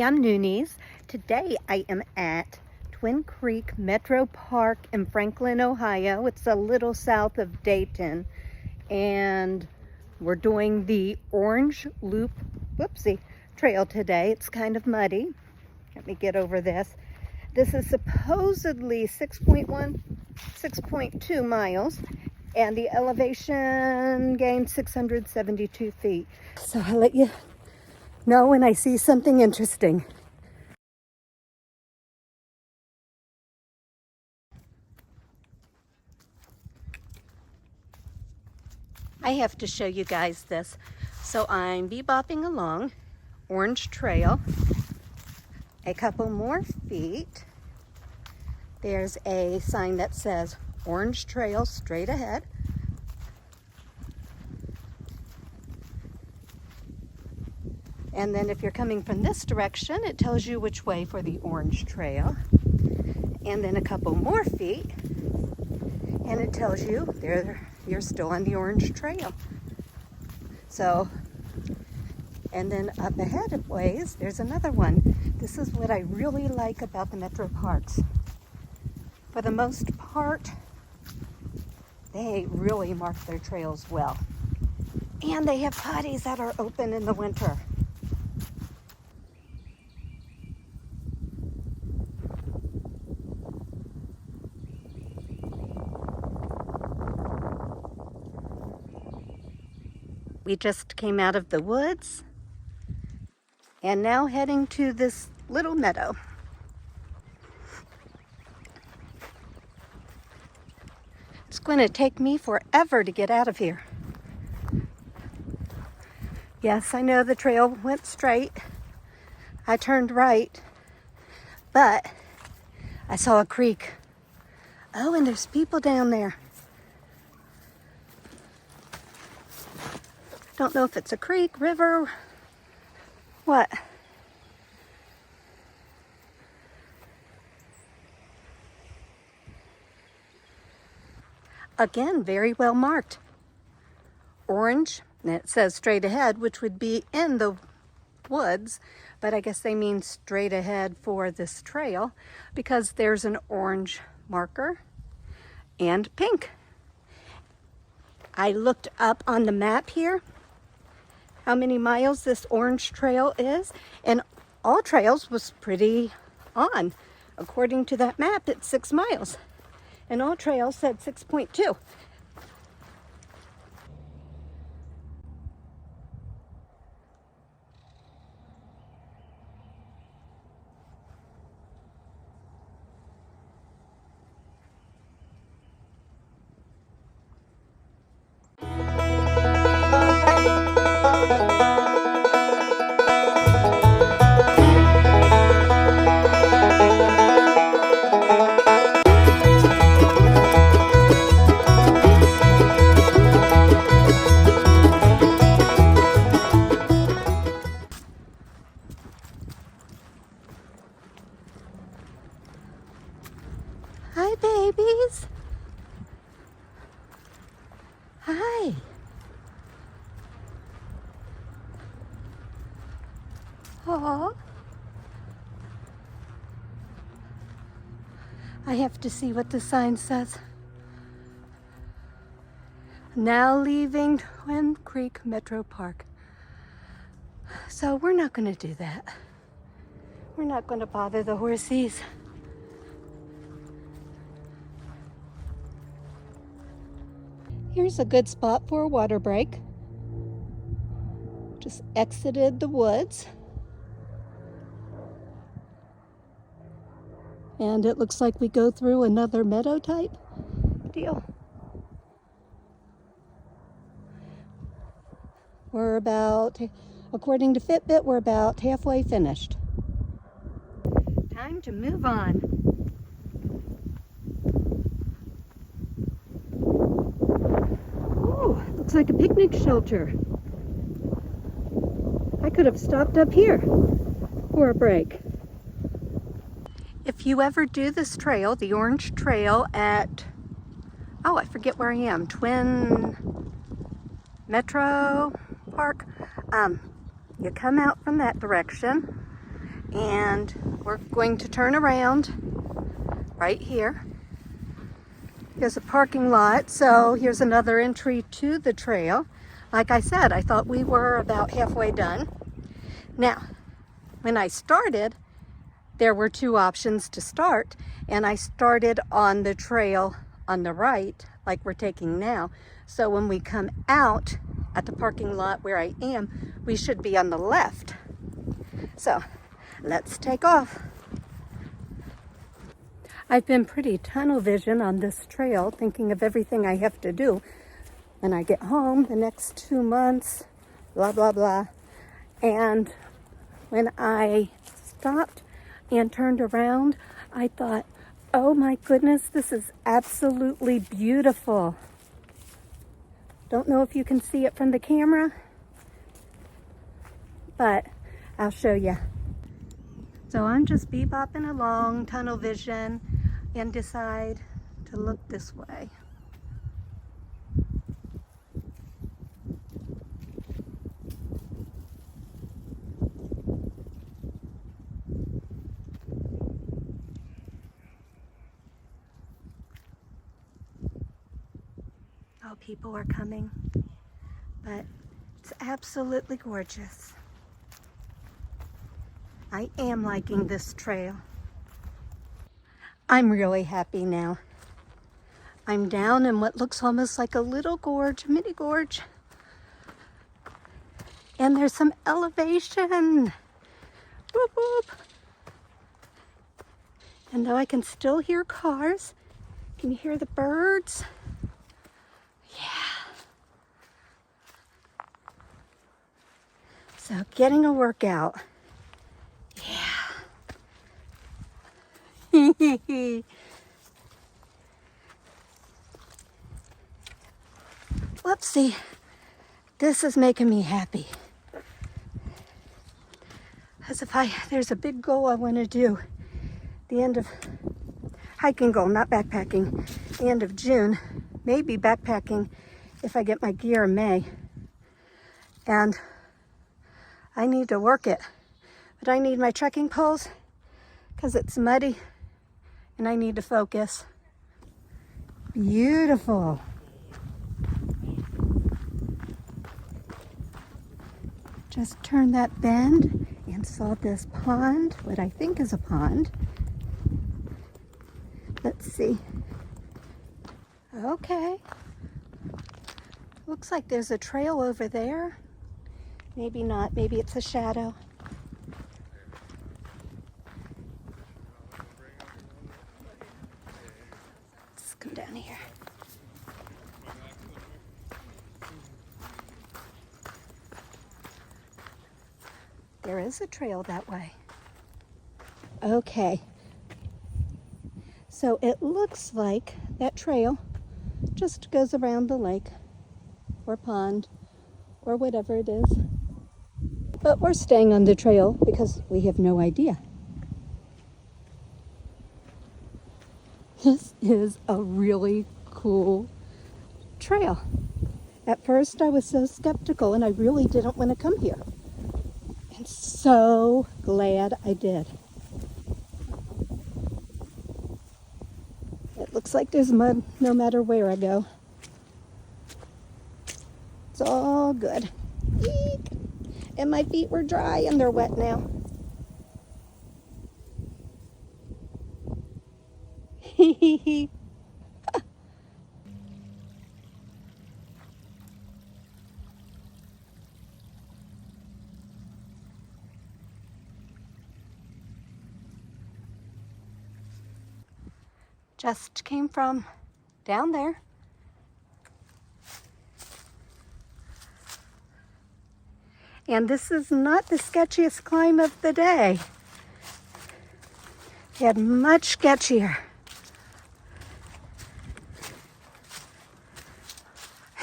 I'm Noonies. Today I am at Twin Creek Metro Park in Franklin, Ohio. It's a little south of Dayton, and we're doing the Orange Loop, trail today. It's kind of muddy. Let me get over this. This is supposedly 6.2 miles, and the elevation gained 672 feet. So I'll let you know when I see something interesting. I have to show you guys this. So I'm bebopping along Orange Trail. A couple more feet. There's a sign that says Orange Trail straight ahead. And then if you're coming from this direction, it tells you which way for the Orange Trail. And then a couple more feet, and it tells you you're still on the Orange Trail. So, and then up ahead of ways, there's another one. This is what I really like about the Metro Parks. For the most part, they really mark their trails well. And they have potties that are open in the winter. We just came out of the woods and now heading to this little meadow. It's going to take me forever to get out of here. Yes, I know the trail went straight. I turned right, but I saw a creek. Oh, and there's people down there. Don't know if it's a creek, river, what? Again, very well marked. Orange, and it says straight ahead, which would be in the woods, but I guess they mean straight ahead for this trail because there's an orange marker and pink. I looked up on the map here how many miles this Orange Trail is, and All Trails was pretty on. According to that map, it's 6 miles, and All Trails said 6.2. Hi, babies. Hi. Aw. I have to see what the sign says. Now leaving Twin Creek Metro Park. So we're not going to do that. We're not going to bother the horsies. Here's a good spot for a water break. Just exited the woods. And it looks like we go through another meadow type deal. We're about, according to Fitbit, we're about halfway finished. Time to move on. Ooh, looks like a picnic shelter. I could have stopped up here for a break. If you ever do this trail, the Orange Trail at, oh, I forget where I am, Twin Metro Park, you come out from that direction And we're going to turn around right here. Here's a parking lot, so here's another entry to the trail. Like I said, I thought we were about halfway done. Now, when I started, there were two options to start, and I started on the trail on the right, like we're taking now. So when we come out at the parking lot where I am, we should be on the left. So let's take off. I've been pretty tunnel vision on this trail, thinking of everything I have to do when I get home the next 2 months, blah, blah, blah. And when I stopped and turned around, I thought, oh my goodness, this is absolutely beautiful. Don't know if you can see it from the camera, but I'll show you. So I'm just bebopping along, tunnel vision, and decide to look this way. Oh, people are coming, but it's absolutely gorgeous. I am liking this trail. I'm really happy now. I'm down in what looks almost like a little gorge, mini gorge. And there's some elevation. Whoop, whoop. And though I can still hear cars, can you hear the birds? Yeah. So getting a workout. Yeah. Whoopsie. This is making me happy. As if there's a big goal I want to do. The end of hiking goal, not backpacking. The end of June. Maybe backpacking if I get my gear in May. And I need to work it. But I need my trekking poles because it's muddy and I need to focus. Beautiful. Just turned that bend and saw this pond, what I think is a pond. Let's see. Okay. Looks like there's a trail over there. Maybe not, maybe it's a shadow. Let's come down here. There is a trail that way. Okay. So it looks like that trail just goes around the lake or pond or whatever it is. But we're staying on the trail because we have no idea. This is a really cool trail. At first I was so skeptical and I really didn't want to come here. And so glad I did. It looks like there's mud no matter where I go. It's all good. Eek. And my feet were dry and they're wet now. Just came from down there. And this is not the sketchiest climb of the day. Had much sketchier.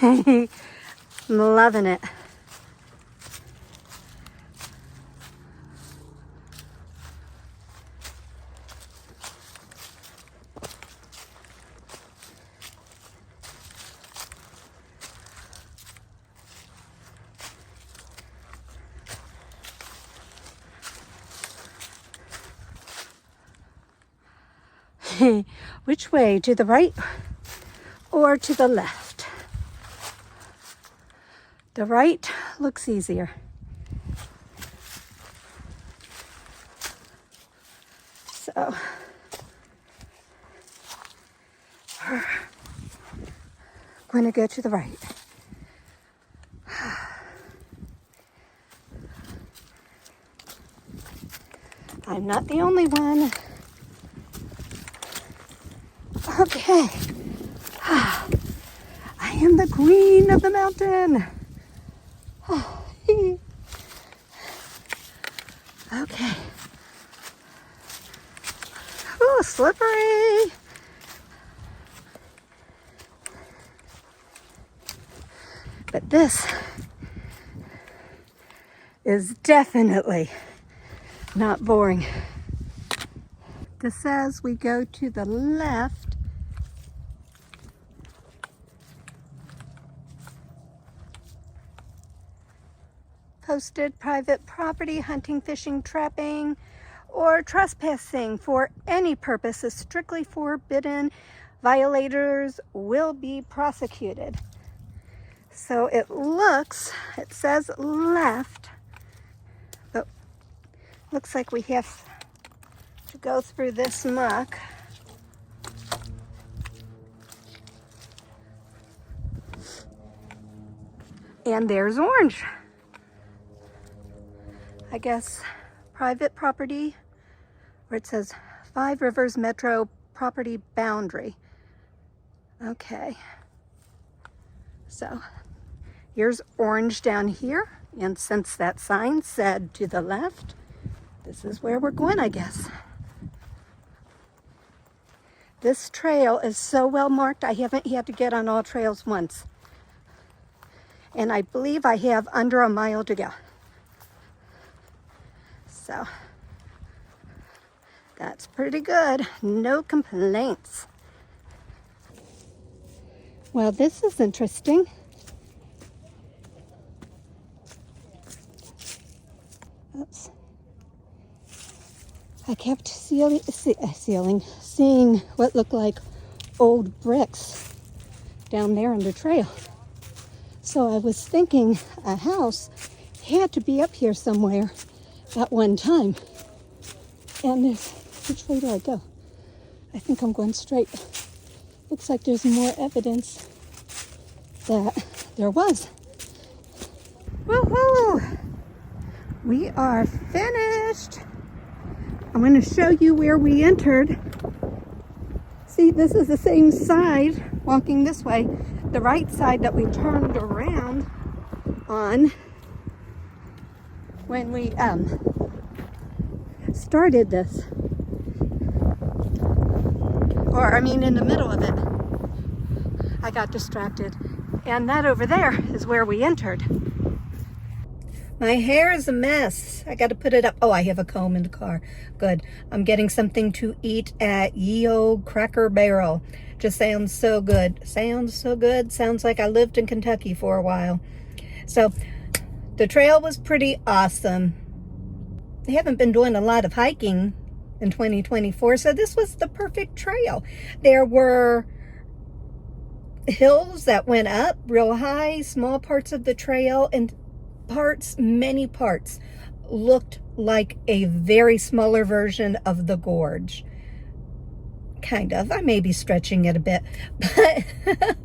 I'm loving it. Which way? To the right or to the left? The right looks easier. So, we're going to go to the right. I'm not the only one. Okay. I am the queen of the mountain. Okay. Oh, slippery. But this is definitely not boring. This says we go to the left. Posted private property, hunting, fishing, trapping, or trespassing for any purpose is strictly forbidden. Violators will be prosecuted. So it says left, but looks like we have to go through this muck. And there's orange. I guess private property, where it says 5 Rivers Metro property boundary. Okay. So here's orange down here. And since that sign said to the left, this is where we're going, I guess. This trail is so well marked, I haven't had to get on all trails once. And I believe I have under a mile to go. So that's pretty good. No complaints. Well, this is interesting. Oops. I kept seeing what looked like old bricks down there on the trail. So I was thinking a house had to be up here somewhere at one time. And there's, which way do I go? I think I'm going straight. Looks like there's more evidence that there was. Woohoo! We are finished. I'm going to show you where we entered. See, this is the same side, walking this way, the right side that we turned around on when we started this. Or, I mean, in the middle of it. I got distracted. And that over there is where we entered. My hair is a mess. I got to put it up. Oh, I have a comb in the car. Good. I'm getting something to eat at Ye-O Cracker Barrel. Just sounds so good. Sounds so good. Sounds like I lived in Kentucky for a while. So the trail was pretty awesome. I haven't been doing a lot of hiking in 2024, so this was the perfect trail. There were hills that went up real high, small parts of the trail, and many parts looked like a very smaller version of the gorge. Kind of. I may be stretching it a bit, but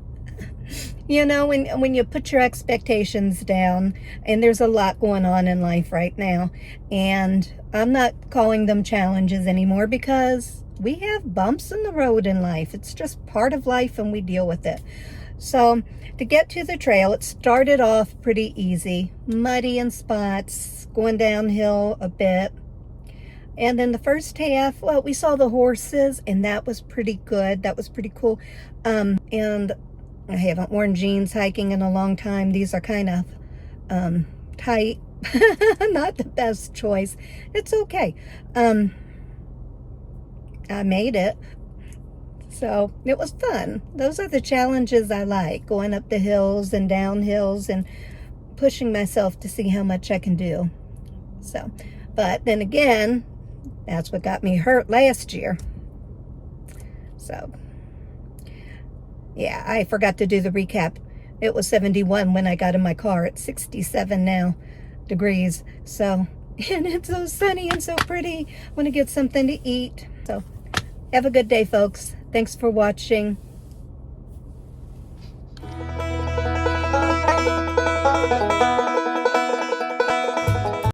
you know, when you put your expectations down, and there's a lot going on in life right now, and I'm not calling them challenges anymore because we have bumps in the road in life. It's just part of life and we deal with it. So to get to the trail, it started off pretty easy, muddy in spots, going downhill a bit. And then the first half, well, we saw the horses, and that was pretty good. That was pretty cool. And I haven't worn jeans hiking in a long time. These are kind of tight. Not the best choice. It's okay. I made it. So it was fun. Those are the challenges I like, going up the hills and down hills and pushing myself to see how much I can do. So, but then again, that's what got me hurt last year. So, yeah, I forgot to do the recap. It was 71 when I got in my car. It's 67 now degrees. So, and it's so sunny and so pretty. I want to get something to eat. So, have a good day, folks. Thanks for watching.